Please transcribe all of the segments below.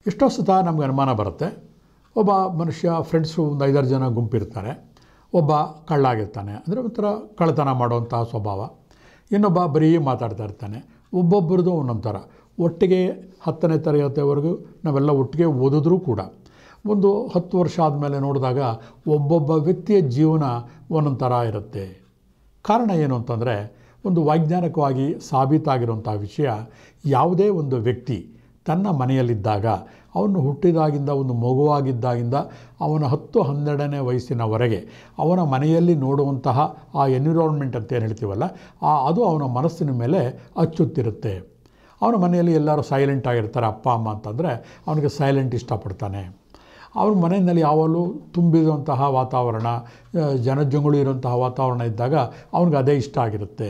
ಎಷ್ಟೋ ಸತ ನಮ್ಗೆ ಅನುಮಾನ ಬರುತ್ತೆ. ಒಬ್ಬ ಮನುಷ್ಯ ಫ್ರೆಂಡ್ಸು ಒಂದು 5-6 ಜನ ಗುಂಪಿರ್ತಾರೆ. ಒಬ್ಬ ಕಳ್ಳಾಗಿರ್ತಾನೆ, ಅಂದರೆ ಒಂಥರ ಕಳ್ಳತನ ಮಾಡುವಂಥ ಸ್ವಭಾವ. ಇನ್ನೊಬ್ಬ ಬರೀ ಮಾತಾಡ್ತಾ ಇರ್ತಾನೆ. ಒಬ್ಬೊಬ್ಬರದು ಒಂದೊಂದು ಥರ. ಒಟ್ಟಿಗೆ 10ನೇ ತರಗತಿವರೆಗೂ ನಾವೆಲ್ಲ ಒಟ್ಟಿಗೆ ಓದಿದ್ರೂ ಕೂಡ ಒಂದು 10 ವರ್ಷ ಆದಮೇಲೆ ನೋಡಿದಾಗ ಒಬ್ಬೊಬ್ಬ ವ್ಯಕ್ತಿಯ ಜೀವನ ಒಂದೊಂದು ಥರ ಇರುತ್ತೆ. ಕಾರಣ ಏನು ಅಂತಂದರೆ, ಒಂದು ವೈಜ್ಞಾನಿಕವಾಗಿ ಸಾಬೀತಾಗಿರುವಂಥ ವಿಷಯ, ಯಾವುದೇ ಒಂದು ವ್ಯಕ್ತಿ ತನ್ನ ಮನೆಯಲ್ಲಿದ್ದಾಗ, ಅವನು ಹುಟ್ಟಿದಾಗಿಂದ ಒಂದು ಮಗುವಾಗಿದ್ದಾಗಿಂದ ಅವನ 10-12ನೇ ವಯಸ್ಸಿನವರೆಗೆ ಅವನ ಮನೆಯಲ್ಲಿ ನೋಡುವಂತಹ ಆ ಎನ್ವಿರಾನ್ಮೆಂಟ್ ಅಂತ ಏನು ಹೇಳ್ತೀವಲ್ಲ, ಅದು ಅವನ ಮನಸ್ಸಿನ ಮೇಲೆ ಅಚ್ಚುತ್ತಿರುತ್ತೆ. ಅವನ ಮನೆಯಲ್ಲಿ ಎಲ್ಲರೂ ಸೈಲೆಂಟ್ ಆಗಿರ್ತಾರೆ. ಅಪ್ಪ ಅಮ್ಮ ಅಂತಂದರೆ ಅವನಿಗೆ ಸೈಲೆಂಟ್ ಇಷ್ಟಪಡ್ತಾನೆ. ಅವ್ರ ಮನೆಯಲ್ಲಿ ಯಾವಾಗಲೂ ತುಂಬಿರುವಂತಹ ವಾತಾವರಣ, ಜನಜಂಗುಳಿ ಇರುವಂತಹ ವಾತಾವರಣ ಇದ್ದಾಗ ಅವನಿಗೆ ಅದೇ ಇಷ್ಟ ಆಗಿರುತ್ತೆ.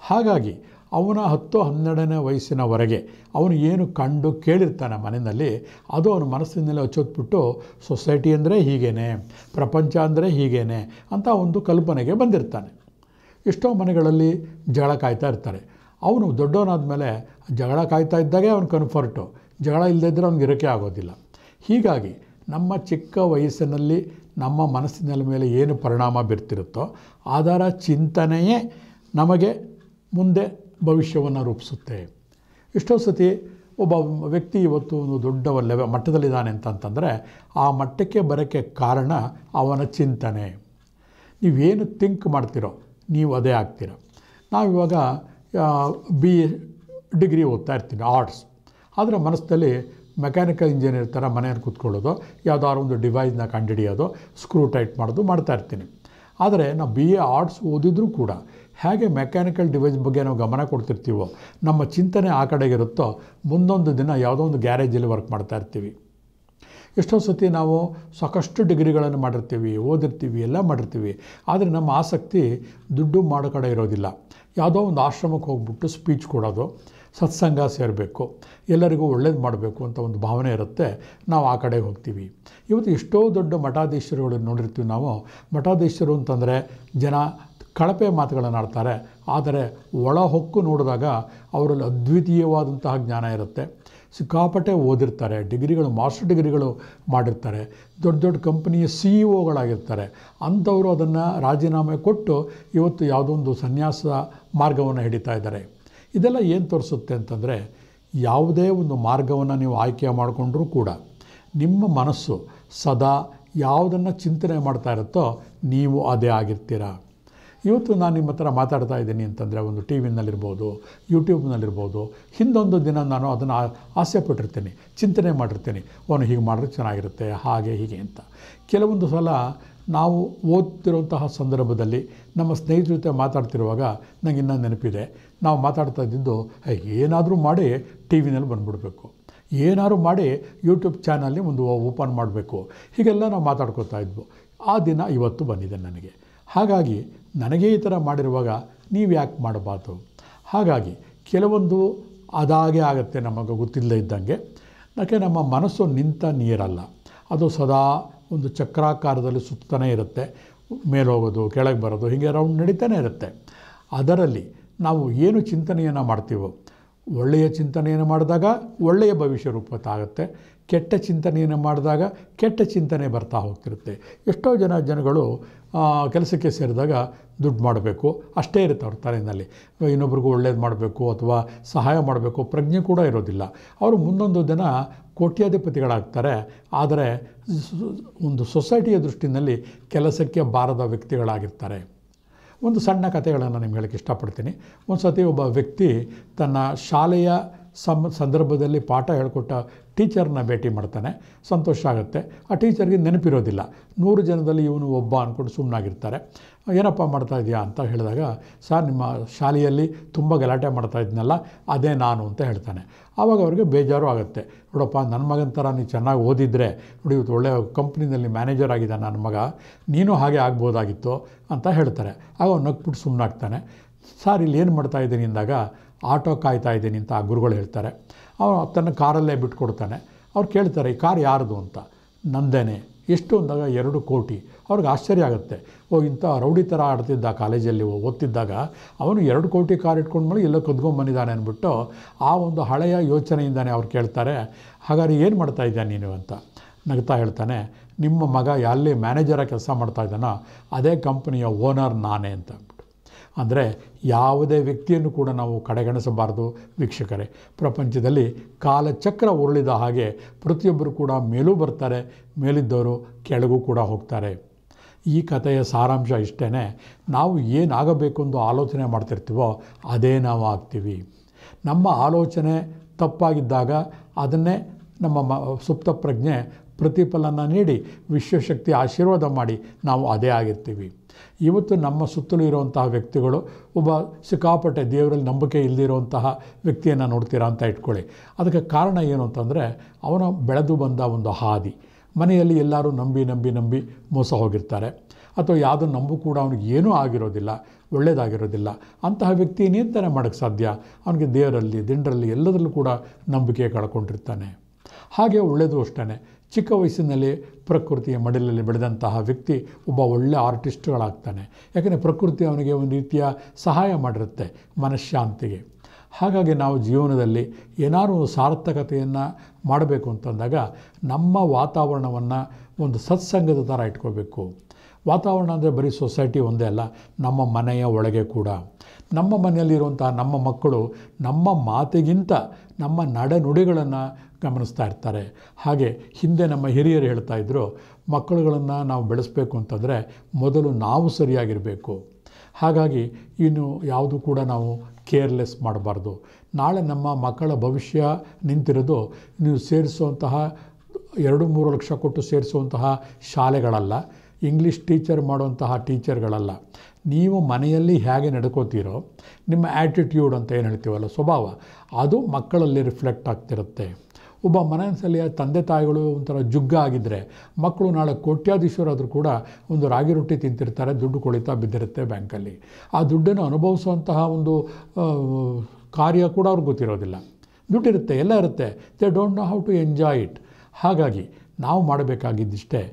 ಹಾಗಾಗಿ ಅವನ 10-12ನೇ ವಯಸ್ಸಿನವರೆಗೆ ಅವನು ಏನು ಕಂಡು ಕೇಳಿರ್ತಾನೆ ಮನೆಯಲ್ಲಿ, ಅದು ಅವನ ಮನಸ್ಸಿನಲ್ಲಿ ಅಚ್ಚೊತ್ಬಿಟ್ಟು ಸೊಸೈಟಿ ಅಂದರೆ ಹೀಗೇನೆ, ಪ್ರಪಂಚ ಅಂದರೆ ಹೀಗೇನೆ ಅಂತ ಒಂದು ಕಲ್ಪನೆಗೆ ಬಂದಿರ್ತಾನೆ. ಎಷ್ಟೋ ಮನೆಗಳಲ್ಲಿ ಜಗಳ ಕಾಯ್ತಾ ಇರ್ತಾರೆ. ಅವನು ದೊಡ್ಡವನಾದ ಮೇಲೆ ಜಗಳ ಕಾಯ್ತಾ ಇದ್ದಾಗೆ ಅವನು ಕನ್ಫರ್ಟು, ಜಗಳ ಇಲ್ಲದಿದ್ದರೆ ಅವ್ನಿಗೆ ಇರೋಕ್ಕೆ ಆಗೋದಿಲ್ಲ. ಹೀಗಾಗಿ ನಮ್ಮ ಚಿಕ್ಕ ವಯಸ್ಸಿನಲ್ಲಿ ನಮ್ಮ ಮನಸ್ಸಿನ ಮೇಲೆ ಏನು ಪರಿಣಾಮ ಬೀರ್ತಿರುತ್ತೋ ಅದರ ಚಿಂತನೆಯೇ ನಮಗೆ ಮುಂದೆ ಭವಿಷ್ಯವನ್ನು ರೂಪಿಸುತ್ತೆ. ಎಷ್ಟೋ ಸತಿ ಒಬ್ಬ ವ್ಯಕ್ತಿ ಇವತ್ತು ಒಂದು ದೊಡ್ಡ ಮಟ್ಟದಲ್ಲಿದ್ದಾನೆ ಅಂತಂತಂದರೆ ಆ ಮಟ್ಟಕ್ಕೆ ಬರೋಕ್ಕೆ ಕಾರಣ ಅವನ ಚಿಂತನೆ. ನೀವೇನು ಥಿಂಕ್ ಮಾಡ್ತೀರೋ ನೀವು ಅದೇ ಆಗ್ತೀರ. ನಾವಿವಾಗ BA ಡಿಗ್ರಿ ಓದ್ತಾ ಇರ್ತೀನಿ, ಆರ್ಟ್ಸ್. ಆದರೆ ಮನಸ್ಸಲ್ಲಿ ಮೆಕ್ಯಾನಿಕಲ್ ಇಂಜಿನಿಯರ್ ಥರ ಮನೆಯಲ್ಲಿ ಕೂತ್ಕೊಳ್ಳೋದು, ಯಾವುದಾದ್ರು ಒಂದು ಡಿವೈಸ್ನ ಕಂಡುಹಿಡಿಯೋದು, ಸ್ಕ್ರೂ ಟೈಟ್ ಮಾಡೋದು ಮಾಡ್ತಾ ಇರ್ತೀನಿ. ಆದರೆ ನಾವು BA ಆರ್ಟ್ಸ್ ಓದಿದ್ರೂ ಕೂಡ ಹೇಗೆ ಮೆಕ್ಯಾನಿಕಲ್ ಡಿವೈಸ್ ಬಗ್ಗೆ ನಾವು ಗಮನ ಕೊಡ್ತಿರ್ತೀವೋ, ನಮ್ಮ ಚಿಂತನೆ ಆ ಕಡೆಗಿರುತ್ತೋ, ಮುಂದೊಂದು ದಿನ ಯಾವುದೋ ಒಂದು ಗ್ಯಾರೇಜಲ್ಲಿ ವರ್ಕ್ ಮಾಡ್ತಾ ಇರ್ತೀವಿ. ಎಷ್ಟೋ ಸತಿ ನಾವು ಸಾಕಷ್ಟು ಡಿಗ್ರಿಗಳನ್ನು ಮಾಡಿರ್ತೀವಿ, ಓದಿರ್ತೀವಿ, ಎಲ್ಲ ಮಾಡಿರ್ತೀವಿ. ಆದರೆ ನಮ್ಮ ಆಸಕ್ತಿ ದುಡ್ಡು ಮಾಡೋ ಕಡೆ ಇರೋದಿಲ್ಲ. ಯಾವುದೋ ಒಂದು ಆಶ್ರಮಕ್ಕೆ ಹೋಗ್ಬಿಟ್ಟು ಸ್ಪೀಚ್ ಕೊಡೋದು, ಸತ್ಸಂಗ ಸೇರಬೇಕು, ಎಲ್ಲರಿಗೂ ಒಳ್ಳೇದು ಮಾಡಬೇಕು ಅಂತ ಒಂದು ಭಾವನೆ ಇರುತ್ತೆ. ನಾವು ಆ ಕಡೆಗೆ ಹೋಗ್ತೀವಿ. ಇವತ್ತು ಎಷ್ಟೋ ದೊಡ್ಡ ಮಠಾಧೀಶರುಗಳನ್ನು ನೋಡಿರ್ತೀವಿ ನಾವು. ಮಠಾಧೀಶರು ಅಂತಂದರೆ ಜನ ಕಳಪೆ ಮಾತುಗಳನ್ನು ಆಡ್ತಾರೆ, ಆದರೆ ಒಳ ಹೊಕ್ಕು ನೋಡಿದಾಗ ಅವರಲ್ಲಿ ಅದ್ವಿತೀಯವಾದಂತಹ ಜ್ಞಾನ ಇರುತ್ತೆ. ಸಿಕ್ಕಾಪಟ್ಟೆ ಓದಿರ್ತಾರೆ, ಡಿಗ್ರಿಗಳು, ಮಾಸ್ಟರ್ ಡಿಗ್ರಿಗಳು ಮಾಡಿರ್ತಾರೆ, ದೊಡ್ಡ ದೊಡ್ಡ ಕಂಪನಿಯ CEO ಅಂಥವರು ಅದನ್ನು ರಾಜೀನಾಮೆ ಕೊಟ್ಟು ಇವತ್ತು ಯಾವುದೋ ಒಂದು ಸನ್ಯಾಸ ಮಾರ್ಗವನ್ನು ಹಿಡಿತಾ ಇದ್ದಾರೆ. ಇದೆಲ್ಲ ಏನು ತೋರಿಸುತ್ತೆ ಅಂತಂದರೆ, ಯಾವುದೇ ಒಂದು ಮಾರ್ಗವನ್ನು ನೀವು ಆಯ್ಕೆ ಮಾಡಿಕೊಂಡ್ರೂ ಕೂಡ ನಿಮ್ಮ ಮನಸ್ಸು ಸದಾ ಯಾವುದನ್ನು ಚಿಂತನೆ ಮಾಡ್ತಾ ಇರುತ್ತೋ ನೀವು ಅದೇ ಆಗಿರ್ತೀರ. ಇವತ್ತು ನಾನು ನಿಮ್ಮ ಹತ್ರ ಮಾತಾಡ್ತಾ ಇದ್ದೀನಿ ಅಂತಂದರೆ ಒಂದು ಟಿ ವಿನಲ್ಲಿರ್ಬೋದು, ಯೂಟ್ಯೂಬ್ನಲ್ಲಿರ್ಬೋದು, ಹಿಂದೊಂದು ದಿನ ನಾನು ಅದನ್ನು ಆಸೆ ಪಟ್ಟಿರ್ತೀನಿ, ಚಿಂತನೆ ಮಾಡಿರ್ತೀನಿ, ಅವನು ಹೀಗೆ ಮಾಡಿದ್ರೆ ಚೆನ್ನಾಗಿರುತ್ತೆ, ಹಾಗೆ ಹೀಗೆ ಅಂತ. ಕೆಲವೊಂದು ಸಲ ನಾವು ಓದ್ತಿರುವಂತಹ ಸಂದರ್ಭದಲ್ಲಿ ನಮ್ಮ ಸ್ನೇಹಿತರ ಜೊತೆ ಮಾತಾಡ್ತಿರುವಾಗ ನನಗೆ ಇನ್ನೂ ನೆನಪಿದೆ, ನಾವು ಮಾತಾಡ್ತಾ ಇದ್ದಿದ್ದು ಏನಾದರೂ ಮಾಡಿ ಟಿ ವಿನಲ್ಲಿ ಬಂದುಬಿಡಬೇಕು, ಏನಾದ್ರು ಮಾಡಿ ಯೂಟ್ಯೂಬ್ ಚಾನಲ್ನಿ ಒಂದು ಓಪನ್ ಮಾಡಬೇಕು, ಹೀಗೆಲ್ಲ ನಾವು ಮಾತಾಡ್ಕೋತಾ ಇದ್ವು. ಆ ದಿನ ಇವತ್ತು ಬಂದಿದೆ ನನಗೆ. ಹಾಗಾಗಿ ನನಗೆ ಈ ಥರ ಮಾಡಿರುವಾಗ ನೀವು ಯಾಕೆ ಮಾಡಬಾರ್ದು? ಹಾಗಾಗಿ ಕೆಲವೊಂದು ಅದಾಗೆ ಆಗುತ್ತೆ ನಮಗೆ ಗೊತ್ತಿಲ್ಲದೆ ಇದ್ದಂಗೆ. ಯಾಕೆ ನಮ್ಮ ಮನಸ್ಸು ನಿಂತ ನೀರಲ್ಲ, ಅದು ಸದಾ ಒಂದು ಚಕ್ರಾಕಾರದಲ್ಲಿ ಸುತ್ತಾನೇ ಇರುತ್ತೆ. ಮೇಲೆ ಹೋಗೋದು, ಕೆಳಗೆ ಬರೋದು, ಹೀಗೆ ರೌಂಡ್ ನಡೀತಾನೆ ಇರುತ್ತೆ. ಅದರಲ್ಲಿ ನಾವು ಏನು ಚಿಂತನೆಯನ್ನು ಮಾಡ್ತೀವೋ, ಒಳ್ಳೆಯ ಚಿಂತನೆಯನ್ನು ಮಾಡಿದಾಗ ಒಳ್ಳೆಯ ಭವಿಷ್ಯ ರೂಪತ್ತಾಗುತ್ತೆ, ಕೆಟ್ಟ ಚಿಂತನೆಯನ್ನು ಮಾಡಿದಾಗ ಕೆಟ್ಟ ಚಿಂತನೆ ಬರ್ತಾ ಹೋಗ್ತಿರುತ್ತೆ. ಎಷ್ಟೋ ಜನಗಳು ಕೆಲಸಕ್ಕೆ ಸೇರಿದಾಗ ದುಡ್ಡು ಮಾಡಬೇಕು ಅಷ್ಟೇ ಇರುತ್ತೆ ಅವ್ರ ತಲೆಯಲ್ಲಿ. ಇನ್ನೊಬ್ರಿಗೂ ಒಳ್ಳೇದು ಮಾಡಬೇಕು ಅಥವಾ ಸಹಾಯ ಮಾಡಬೇಕು ಪ್ರಜ್ಞೆ ಕೂಡ ಇರೋದಿಲ್ಲ. ಅವರು ಮುಂದೊಂದು ದಿನ ಕೋಟ್ಯಾಧಿಪತಿಗಳಾಗ್ತಾರೆ. ಆದರೆ ಒಂದು ಸೊಸೈಟಿಯ ದೃಷ್ಟಿಯಲ್ಲಿ ಕೆಲಸಕ್ಕೆ ಬಾರದ ವ್ಯಕ್ತಿಗಳಾಗಿರ್ತಾರೆ. ಒಂದು ಸಣ್ಣ ಕಥೆಗಳನ್ನು ನಿಮ್ಗೆ ಹೇಳಕ್ಕೆ ಇಷ್ಟಪಡ್ತೀನಿ. ಒಂದು ಸತಿ ಒಬ್ಬ ವ್ಯಕ್ತಿ ತನ್ನ ಶಾಲೆಯ ಸಂದರ್ಭದಲ್ಲಿ ಪಾಠ ಹೇಳ್ಕೊಟ್ಟ ಟೀಚರ್ನ ಭೇಟಿ ಮಾಡ್ತಾನೆ. ಸಂತೋಷ ಆಗುತ್ತೆ. ಆ ಟೀಚರ್ಗೆ ನೆನಪಿರೋದಿಲ್ಲ. 100 ಜನದಲ್ಲಿ ಇವನು ಒಬ್ಬ ಅಂದ್ಕೊಂಡು ಸುಮ್ಮನಾಗಿರ್ತಾರೆ. ಏನಪ್ಪ ಮಾಡ್ತಾ ಇದೆಯಾ ಅಂತ ಹೇಳಿದಾಗ, ಸರ್ ನಿಮ್ಮ ಶಾಲೆಯಲ್ಲಿ ತುಂಬ ಗಲಾಟೆ ಮಾಡ್ತಾ ಇದ್ನಲ್ಲ ಅದೇ ನಾನು ಅಂತ ಹೇಳ್ತಾನೆ. ಆವಾಗ ಅವ್ರಿಗೆ ಬೇಜಾರು ಆಗುತ್ತೆ. ನೋಡಪ್ಪ, ನನ್ನ ಮಗನ ಥರ ನೀನು ಚೆನ್ನಾಗಿ ಓದಿದರೆ ನೋಡಿ, ಇವತ್ತು ಒಳ್ಳೆಯ ಕಂಪ್ನಿನಲ್ಲಿ ಮ್ಯಾನೇಜರ್ ಆಗಿದ್ದಾನೆ ನನ್ನ ಮಗ, ನೀನು ಹಾಗೆ ಆಗ್ಬೋದಾಗಿತ್ತು ಅಂತ ಹೇಳ್ತಾರೆ. ಆಗ ಅವ್ನು ನಗ್ಬಿಟ್ಟು ಸುಮ್ಮನಾಗ್ತಾನೆ. ಸರ್ ಇಲ್ಲಿ ಏನು ಮಾಡ್ತಾ ಇದ್ದೀನಿ ಅಂದಾಗ, ಆಟೋ ಕಾಯ್ತಾ ಇದ್ದೀನಿ ಅಂತ ಆ ಗುರುಗಳು ಹೇಳ್ತಾರೆ. ಅವನು ತನ್ನ ಕಾರಲ್ಲೇ ಬಿಟ್ಕೊಡ್ತಾನೆ. ಅವ್ರು ಕೇಳ್ತಾರೆ, ಈ ಕಾರ್ ಯಾರ್ದು ಅಂತ. ನಂದೇನೆ, ಎಷ್ಟು ಅಂದಾಗ 2 ಕೋಟಿ. ಅವ್ರಿಗೆ ಆಶ್ಚರ್ಯ ಆಗುತ್ತೆ. ಇಂಥ ರೌಡಿ ಥರ ಆಡ್ತಿದ್ದ ಕಾಲೇಜಲ್ಲಿ ಓದ್ತಿದ್ದಾಗ ಅವನು 2 ಕೋಟಿ ಕಾರ್ ಇಟ್ಕೊಂಡ್ಮೇಲೆ ಎಲ್ಲೋ ಕದ್ಕೊಂಬಂದಿದ್ದಾನೆ ಅಂದ್ಬಿಟ್ಟು ಆ ಒಂದು ಹಳೆಯ ಯೋಚನೆಯಿಂದಾನೆ ಅವ್ರು ಕೇಳ್ತಾರೆ, ಹಾಗಾದ್ರೆ ಏನು ಮಾಡ್ತಾ ಇದ್ದ ನೀನು ಅಂತ ನಗ್ತಾ ಹೇಳ್ತಾನೆ, ನಿಮ್ಮ ಮಗ ಎಲ್ಲಿ ಮ್ಯಾನೇಜರಾಗಿ ಕೆಲಸ ಮಾಡ್ತಾ ಇದ್ದಾನೋ ಅದೇ ಕಂಪನಿಯ ಓನರ್ ನಾನೇ ಅಂತ ಅಂದ್ಬಿಟ್ಟು. ಅಂದರೆ ಯಾವುದೇ ವ್ಯಕ್ತಿಯನ್ನು ಕೂಡ ನಾವು ಕಡೆಗಣಿಸಬಾರ್ದು ವೀಕ್ಷಕರೇ. ಪ್ರಪಂಚದಲ್ಲಿ ಕಾಲಚಕ್ರ ಉರುಳಿದ ಹಾಗೆ ಪ್ರತಿಯೊಬ್ಬರು ಕೂಡ ಮೇಲೂ ಬರ್ತಾರೆ, ಮೇಲಿದ್ದವರು ಕೆಳಗೂ ಕೂಡ ಹೋಗ್ತಾರೆ. ಈ ಕಥೆಯ ಸಾರಾಂಶ ಇಷ್ಟೇ, ನಾವು ಏನಾಗಬೇಕು ಎಂದು ಆಲೋಚನೆ ಮಾಡ್ತಿರ್ತೀವೋ ಅದೇ ನಾವು ಆಗ್ತೀವಿ. ನಮ್ಮ ಆಲೋಚನೆ ತಪ್ಪಾಗಿದ್ದಾಗ ಅದನ್ನೇ ನಮ್ಮ ಸುಪ್ತ ಪ್ರಜ್ಞೆ ಪ್ರತಿಫಲನ ನೀಡಿ ವಿಶ್ವಶಕ್ತಿ ಆಶೀರ್ವಾದ ಮಾಡಿ ನಾವು ಅದೇ ಆಗಿರ್ತೀವಿ. ಇವತ್ತು ನಮ್ಮ ಸುತ್ತಲೂ ಇರುವಂತಹ ವ್ಯಕ್ತಿಗಳು ಒಬ್ಬ ಸಿಕ್ಕಾಪಟ್ಟೆ ದೇವರಲ್ಲಿ ನಂಬಿಕೆ ಇಲ್ಲದಿರುವಂತಹ ವ್ಯಕ್ತಿಯನ್ನು ನೋಡ್ತೀರಾ ಅಂತ ಇಟ್ಕೊಳ್ಳಿ. ಅದಕ್ಕೆ ಕಾರಣ ಏನು ಅಂತಂದರೆ ಅವನು ಬೆಳೆದು ಬಂದ ಒಂದು ಹಾದಿ. ಮನೆಯಲ್ಲಿ ಎಲ್ಲರೂ ನಂಬಿ ಮೋಸ ಹೋಗಿರ್ತಾರೆ, ಅಥವಾ ಯಾವುದನ್ನು ನಂಬು ಕೂಡ ಅವನಿಗೆ ಏನೂ ಆಗಿರೋದಿಲ್ಲ, ಒಳ್ಳೆಯದಾಗಿರೋದಿಲ್ಲ. ಅಂತಹ ವ್ಯಕ್ತಿ ಇನ್ನೇನು ಮಾಡೋಕ್ಕೆ ಸಾಧ್ಯ? ಅವನಿಗೆ ದೇವರಲ್ಲಿ ದಿಂಡರಲ್ಲಿ ಎಲ್ಲದರಲ್ಲೂ ಕೂಡ ನಂಬಿಕೆ ಕಳ್ಕೊಂಡಿರ್ತಾನೆ. ಹಾಗೆ ಒಳ್ಳೆಯದು ಅಷ್ಟೇ. ಚಿಕ್ಕ ವಯಸ್ಸಿನಲ್ಲಿ ಪ್ರಕೃತಿಯ ಮಡಿಲಲ್ಲಿ ಬೆಳೆದಂತಹ ವ್ಯಕ್ತಿ ಒಬ್ಬ ಒಳ್ಳೆಯ ಆರ್ಟಿಸ್ಟ್ಗಳಾಗ್ತಾನೆ. ಯಾಕಂದರೆ ಪ್ರಕೃತಿ ಅವನಿಗೆ ಒಂದು ರೀತಿಯ ಸಹಾಯ ಮಾಡಿರುತ್ತೆ ಮನಃಶಾಂತಿಗೆ. ಹಾಗಾಗಿ ನಾವು ಜೀವನದಲ್ಲಿ ಏನಾದರೂ ಸಾರ್ಥಕತೆಯನ್ನು ಮಾಡಬೇಕು ಅಂತಂದಾಗ ನಮ್ಮ ವಾತಾವರಣವನ್ನು ಒಂದು ಸತ್ಸಂಗದ ಥರ ಇಟ್ಕೋಬೇಕು. ವಾತಾವರಣ ಅಂದರೆ ಬರೀ ಸೊಸೈಟಿ ಒಂದೇ ಅಲ್ಲ, ನಮ್ಮ ಮನೆಯ ಒಳಗೆ ಕೂಡ. ನಮ್ಮ ಮನೆಯಲ್ಲಿರುವಂತಹ ನಮ್ಮ ಮಕ್ಕಳು ನಮ್ಮ ಮಾತಿಗಿಂತ ನಮ್ಮ ನಡೆನುಡಿಗಳನ್ನು ಗಮನಿಸ್ತಾ ಇರ್ತಾರೆ. ಹಾಗೆ ಹಿಂದೆ ನಮ್ಮ ಹಿರಿಯರು ಹೇಳ್ತಾಯಿದ್ರು, ಮಕ್ಕಳುಗಳನ್ನು ನಾವು ಬೆಳೆಸಬೇಕು ಅಂತಂದರೆ ಮೊದಲು ನಾವು ಸರಿಯಾಗಿರಬೇಕು. ಹಾಗಾಗಿ ಇನ್ನು ಯಾವುದು ಕೂಡ ನಾವು ಕೇರ್ಲೆಸ್ ಮಾಡಬಾರ್ದು. ನಾಳೆ ನಮ್ಮ ಮಕ್ಕಳ ಭವಿಷ್ಯ ನಿಂತಿರೋದು ನೀವು ಸೇರಿಸುವಂತಹ 2-3 ಲಕ್ಷ ಕೊಟ್ಟು ಸೇರಿಸುವಂತಹ ಶಾಲೆಗಳಲ್ಲ, ಇಂಗ್ಲೀಷ್ ಟೀಚರ್ ಮಾಡುವಂತಹ ಟೀಚರ್ಗಳಲ್ಲ. ನೀವು ಮನೆಯಲ್ಲಿ ಹೇಗೆ ನಡ್ಕೋತೀರೋ ನಿಮ್ಮ ಆ್ಯಟಿಟ್ಯೂಡ್ ಅಂತ ಏನು ಹೇಳ್ತೀವಲ್ಲ, ಸ್ವಭಾವ, ಅದು ಮಕ್ಕಳಲ್ಲಿ ರಿಫ್ಲೆಕ್ಟ್ ಆಗ್ತಿರುತ್ತೆ. ಒಬ್ಬ ಮನೆಯಲ್ಲಿ ತಂದೆ ತಾಯಿಗಳು ಒಂಥರ ಜುಗ್ಗ ಆಗಿದ್ದರೆ ಮಕ್ಕಳು ನಾಳೆ ಕೋಟ್ಯಾಧೀಶರಾದರೂ ಕೂಡ ಒಂದು ರಾಗಿ ರೊಟ್ಟಿ ತಿಂತಿರ್ತಾರೆ, ದುಡ್ಡು ಕೊಳಿತಾ ಬಿದ್ದಿರುತ್ತೆ ಬ್ಯಾಂಕಲ್ಲಿ. ಆ ದುಡ್ಡನ್ನು ಅನುಭವಿಸುವಂತಹ ಒಂದು ಕಾರ್ಯ ಕೂಡ ಅವ್ರಿಗೆ ಗೊತ್ತಿರೋದಿಲ್ಲ. ದುಡ್ಡಿರುತ್ತೆ, ಎಲ್ಲ ಇರುತ್ತೆ, they don't know how to enjoy it. ಹಾಗಾಗಿ ನಾವು ಮಾಡಬೇಕಾಗಿದ್ದಿಷ್ಟೇ,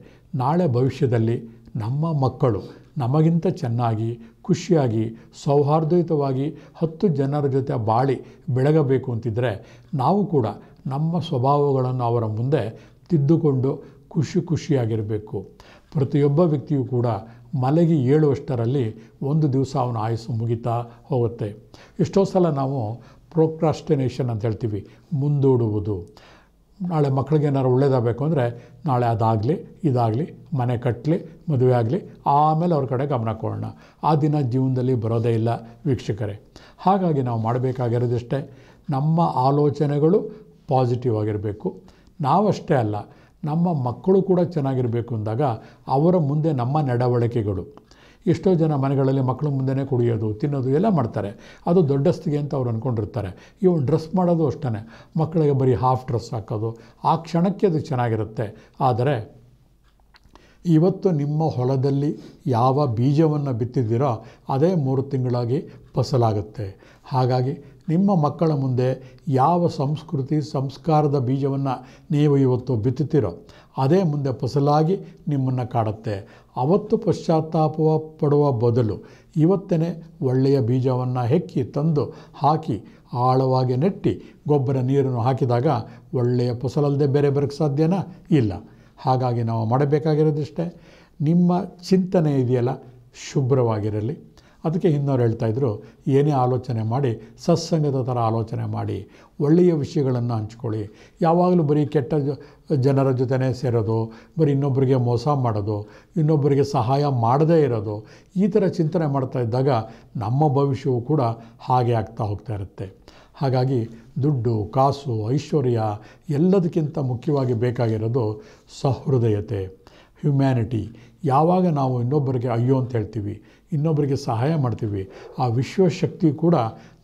ನಾಳೆ ಭವಿಷ್ಯದಲ್ಲಿ ನಮ್ಮ ಮಕ್ಕಳು ನಮಗಿಂತ ಚೆನ್ನಾಗಿ ಖುಷಿಯಾಗಿ ಸೌಹಾರ್ದಯುತವಾಗಿ 10 ಜನರ ಜೊತೆ ಬಾಳಿ ಬೆಳಗಬೇಕು ಅಂತಿದ್ದರೆ ನಾವು ಕೂಡ ನಮ್ಮ ಸ್ವಭಾವಗಳನ್ನು ಅವರ ಮುಂದೆ ತಿದ್ದುಕೊಂಡು ಖುಷಿಯಾಗಿರಬೇಕು. ಪ್ರತಿಯೊಬ್ಬ ವ್ಯಕ್ತಿಯೂ ಕೂಡ ಮಲಗಿ ಏಳುವಷ್ಟರಲ್ಲಿ ಒಂದು ದಿವಸ ಅವನ ಆಯುಸ್ಸು ಮುಗಿತಾ ಹೋಗುತ್ತೆ. ಎಷ್ಟೋ ಸಲ ನಾವು ಪ್ರೋಕ್ರಾಸ್ಟಿನೇಷನ್ ಅಂತ ಹೇಳ್ತೀವಿ, ಮುಂದೂಡುವುದು. ನಾಳೆ ಮಕ್ಕಳಿಗೆ ಏನಾರು ಒಳ್ಳೇದಾಗಬೇಕು ಅಂದರೆ ನಾಳೆ ಅದಾಗಲಿ ಇದಾಗಲಿ, ಮನೆ ಕಟ್ಟಲಿ, ಮದುವೆ ಆಗಲಿ, ಆಮೇಲೆ ಅವ್ರ ಕಡೆ ಗಮನ ಕೊಡೋಣ. ಆ ದಿನ ಜೀವನದಲ್ಲಿ ಬರೋದೇ ಇಲ್ಲ ವೀಕ್ಷಕರೇ. ಹಾಗಾಗಿ ನಾವು ಮಾಡಬೇಕಾಗಿರೋದಷ್ಟೇ, ನಮ್ಮ ಆಲೋಚನೆಗಳು ಪಾಸಿಟಿವ್ ಆಗಿರಬೇಕು. ನಾವಷ್ಟೇ ಅಲ್ಲ, ನಮ್ಮ ಮಕ್ಕಳು ಕೂಡ ಚೆನ್ನಾಗಿರಬೇಕು ಅಂದಾಗ ಅವರ ಮುಂದೆ ನಮ್ಮ ನಡವಳಿಕೆಗಳು. ಎಷ್ಟೋ ಜನ ಮನೆಗಳಲ್ಲಿ ಮಕ್ಕಳ ಮುಂದೆನೇ ಕುಡಿಯೋದು, ತಿನ್ನೋದು ಎಲ್ಲ ಮಾಡ್ತಾರೆ. ಅದು ದೊಡ್ಡಸ್ತಿಗೆ ಅಂತ ಅವ್ರು ಅಂದ್ಕೊಂಡಿರ್ತಾರೆ. ಇವನು ಡ್ರೆಸ್ ಮಾಡೋದು ಅಷ್ಟೇ, ಮಕ್ಕಳಿಗೆ ಬರೀ ಹಾಫ್ ಡ್ರೆಸ್ ಹಾಕೋದು, ಆ ಕ್ಷಣಕ್ಕೆ ಅದು ಚೆನ್ನಾಗಿರುತ್ತೆ. ಆದರೆ ಇವತ್ತು ನಿಮ್ಮ ಹೊಲದಲ್ಲಿ ಯಾವ ಬೀಜವನ್ನು ಬಿತ್ತಿದ್ದೀರೋ ಅದೇ 3 ತಿಂಗಳಾಗಿ ಫಸಲಾಗುತ್ತೆ. ಹಾಗಾಗಿ ನಿಮ್ಮ ಮಕ್ಕಳ ಮುಂದೆ ಯಾವ ಸಂಸ್ಕೃತಿ ಸಂಸ್ಕಾರದ ಬೀಜವನ್ನು ನೀವು ಇವತ್ತು ಬಿತ್ತುತ್ತೀರೋ ಅದೇ ಮುಂದೆ ಫಸಲಾಗಿ ನಿಮ್ಮನ್ನು ಕಾಡುತ್ತೆ. ಅವತ್ತು ಪಶ್ಚಾತ್ತಾಪ ಪಡುವ ಬದಲು ಇವತ್ತೇ ಒಳ್ಳೆಯ ಬೀಜವನ್ನು ಹೆಕ್ಕಿ ತಂದು ಹಾಕಿ ಆಳವಾಗಿ ನೆಟ್ಟಿ ಗೊಬ್ಬರ ನೀರನ್ನು ಹಾಕಿದಾಗ ಒಳ್ಳೆಯ ಫಸಲಲ್ಲದೆ ಬೇರೆ ಬರೋಕ್ಕೆ ಸಾಧ್ಯನಾ? ಇಲ್ಲ. ಹಾಗಾಗಿ ನಾವು ಮಾಡಬೇಕಾಗಿರೋದಿಷ್ಟೇ, ನಿಮ್ಮ ಚಿಂತನೆ ಇದೆಯಲ್ಲ ಶುಭ್ರವಾಗಿರಲಿ. ಅದಕ್ಕೆ ಹಿಂದವ್ರು ಹೇಳ್ತಾಯಿದ್ರು, ಏನೇ ಆಲೋಚನೆ ಮಾಡಿ ಸತ್ಸಂಗದ ಥರ ಆಲೋಚನೆ ಮಾಡಿ, ಒಳ್ಳೆಯ ವಿಷಯಗಳನ್ನು ಹಂಚ್ಕೊಳ್ಳಿ. ಯಾವಾಗಲೂ ಬರೀ ಕೆಟ್ಟ ಜನರ ಜೊತೆನೇ ಸೇರೋದು, ಬರೀ ಇನ್ನೊಬ್ಬರಿಗೆ ಮೋಸ ಮಾಡೋದು, ಇನ್ನೊಬ್ಬರಿಗೆ ಸಹಾಯ ಮಾಡದೇ ಇರೋದು, ಈ ಥರ ಚಿಂತನೆ ಮಾಡ್ತಾ ಇದ್ದಾಗ ನಮ್ಮ ಭವಿಷ್ಯವು ಕೂಡ ಹಾಗೆ ಆಗ್ತಾ ಹೋಗ್ತಾ ಇರುತ್ತೆ. ಹಾಗಾಗಿ ದುಡ್ಡು, ಕಾಸು, ಐಶ್ವರ್ಯ ಎಲ್ಲದಕ್ಕಿಂತ ಮುಖ್ಯವಾಗಿ ಬೇಕಾಗಿರೋದು ಸಹೃದಯತೆ, ಹ್ಯುಮ್ಯಾನಿಟಿ. ಯಾವಾಗ ನಾವು ಇನ್ನೊಬ್ಬರಿಗೆ ಅಯ್ಯೋ ಅಂತ ಹೇಳ್ತೀವಿ, ಇನ್ನೊಬ್ಬರಿಗೆ ಸಹಾಯ ಮಾಡ್ತೀವಿ, ಆ ವಿಶ್ವಶಕ್ತಿ ಕೂಡ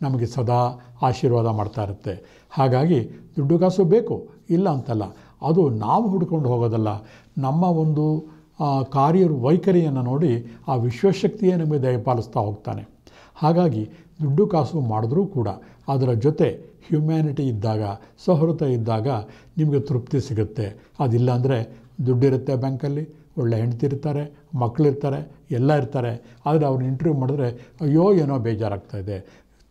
ನಮಗೆ ಸದಾ ಆಶೀರ್ವಾದ ಮಾಡ್ತಾ ಇರುತ್ತೆ. ಹಾಗಾಗಿ ದುಡ್ಡು ಕಾಸು ಬೇಕು ಇಲ್ಲ ಅಂತಲ್ಲ, ಅದು ನಾವು ಹುಡ್ಕೊಂಡು ಹೋಗೋದಲ್ಲ, ನಮ್ಮ ಒಂದು ಕಾರ್ಯ ವೈಖರಿಯನ್ನು ನೋಡಿ ಆ ವಿಶ್ವಶಕ್ತಿಯೇ ನಮಗೆ ದಯಪಾಲಿಸ್ತಾ ಹೋಗ್ತಾನೆ. ಹಾಗಾಗಿ ದುಡ್ಡು ಕಾಸು ಮಾಡಿದ್ರೂ ಕೂಡ ಅದರ ಜೊತೆ ಹ್ಯುಮ್ಯಾನಿಟಿ ಇದ್ದಾಗ, ಸೌಹೃದ ಇದ್ದಾಗ ನಿಮಗೆ ತೃಪ್ತಿ ಸಿಗುತ್ತೆ. ಅದಿಲ್ಲ ಅಂದರೆ ದುಡ್ಡಿರುತ್ತೆ ಬ್ಯಾಂಕಲ್ಲಿ, ಒಳ್ಳೆ ಹೆಂಡ್ತಿ ಇರ್ತಾರೆ, ಮಕ್ಕಳಿರ್ತಾರೆ, ಎಲ್ಲ ಇರ್ತಾರೆ. ಆದರೆ ಅವ್ರನ್ನ ಇಂಟರ್ವ್ಯೂ ಮಾಡಿದ್ರೆ ಅಯ್ಯೋ ಏನೋ ಬೇಜಾರಾಗ್ತಾಯಿದೆ,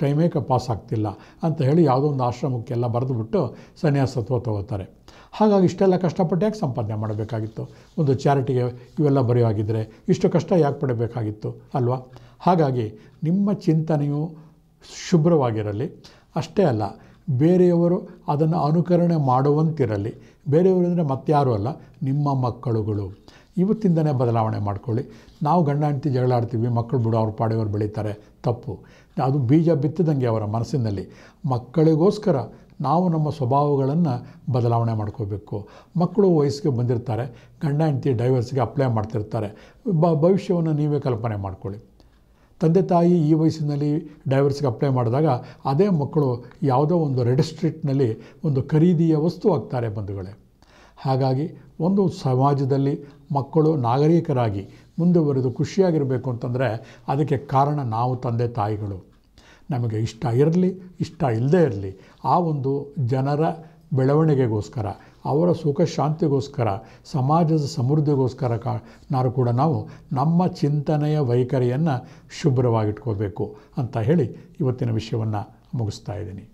ಟೈಮೇ ಪಾಸ್ ಆಗ್ತಿಲ್ಲ ಅಂತ ಹೇಳಿ ಯಾವುದೋ ಒಂದು ಆಶ್ರಮಕ್ಕೆಲ್ಲ ಬರೆದುಬಿಟ್ಟು ಸನ್ಯಾಸತ್ವ ತಗೋತಾರೆ. ಹಾಗಾಗಿ ಇಷ್ಟೆಲ್ಲ ಕಷ್ಟಪಟ್ಟು ಯಾಕೆ ಸಂಪಾದನೆ ಮಾಡಬೇಕಾಗಿತ್ತು? ಒಂದು ಚಾರಿಟಿಗೆ ಇವೆಲ್ಲ ಬರೆಯೋವಾಗಿದ್ದರೆ ಇಷ್ಟು ಕಷ್ಟ ಯಾಕೆ ಪಡಬೇಕಾಗಿತ್ತು ಅಲ್ವಾ? ಹಾಗಾಗಿ ನಿಮ್ಮ ಚಿಂತನೆಯು ಶುಭ್ರವಾಗಿರಲಿ. ಅಷ್ಟೇ ಅಲ್ಲ, ಬೇರೆಯವರು ಅದನ್ನು ಅನುಕರಣೆ ಮಾಡುವಂತಿರಲಿ. ಬೇರೆಯವರು ಅಂದರೆ ಮತ್ತಾರೂ ಅಲ್ಲ, ನಿಮ್ಮ ಮಕ್ಕಳುಗಳು. ಇವತ್ತಿಂದನೇ ಬದಲಾವಣೆ ಮಾಡ್ಕೊಳ್ಳಿ. ನಾವು ಗಂಡ ಹೆಂಡತಿ ಜಗಳ ಆಡ್ತೀವಿ, ಮಕ್ಕಳು ಬಿಡು ಅವ್ರ ಪಾಡಿಯವರು ಬೆಳೀತಾರೆ, ತಪ್ಪು. ಅದು ಬೀಜ ಬಿತ್ತಿದಂಗೆ ಅವರ ಮನಸ್ಸಿನಲ್ಲಿ. ಮಕ್ಕಳಿಗೋಸ್ಕರ ನಾವು ನಮ್ಮ ಸ್ವಭಾವಗಳನ್ನು ಬದಲಾವಣೆ ಮಾಡ್ಕೋಬೇಕು. ಮಕ್ಕಳು ವಯಸ್ಸಿಗೆ ಬಂದಿರ್ತಾರೆ, ಗಂಡ ಹೆಂಡತಿ ಡೈವರ್ಸ್ಗೆ ಅಪ್ಲೈ ಮಾಡ್ತಿರ್ತಾರೆ. ಭವಿಷ್ಯವನ್ನು ನೀವೇ ಕಲ್ಪನೆ ಮಾಡ್ಕೊಳ್ಳಿ. ತಂದೆ ತಾಯಿ ಈ ವಯಸ್ಸಿನಲ್ಲಿ ಡೈವರ್ಸ್ಗೆ ಅಪ್ಲೈ ಮಾಡಿದಾಗ ಅದೇ ಮಕ್ಕಳು ಯಾವುದೋ ಒಂದು ರೆಡ್ ಸ್ಟ್ರೀಟ್ನಲ್ಲಿ ಒಂದು ಖರೀದಿಯ ವಸ್ತು ಆಗ್ತಾರೆ ಬಂಧುಗಳೇ. ಹಾಗಾಗಿ ಒಂದು ಸಮಾಜದಲ್ಲಿ ಮಕ್ಕಳು ನಾಗರಿಕರಾಗಿ ಮುಂದುವರೆದು ಖುಷಿಯಾಗಿರಬೇಕು ಅಂತಂದರೆ ಅದಕ್ಕೆ ಕಾರಣ ನಾವು ತಂದೆ ತಾಯಿಗಳು. ನಮಗೆ ಇಷ್ಟ ಇರಲಿ, ಇಷ್ಟ ಇಲ್ಲದೇ ಇರಲಿ, ಆ ಒಂದು ಜನರ ಬೆಳವಣಿಗೆಗೋಸ್ಕರ, ಅವರ ಸುಖ ಶಾಂತಿಗೋಸ್ಕರ, ಸಮಾಜದ ಸಮೃದ್ಧಿಗೋಸ್ಕರ ಕೂಡ ನಾವು ನಮ್ಮ ಚಿಂತನೆಯ ವೈಖರಿಯನ್ನು ಶುಭ್ರವಾಗಿಟ್ಕೋಬೇಕು ಅಂತ ಹೇಳಿ ಇವತ್ತಿನ ವಿಷಯವನ್ನು ಮುಗಿಸ್ತಾ ಇದ್ದೀನಿ.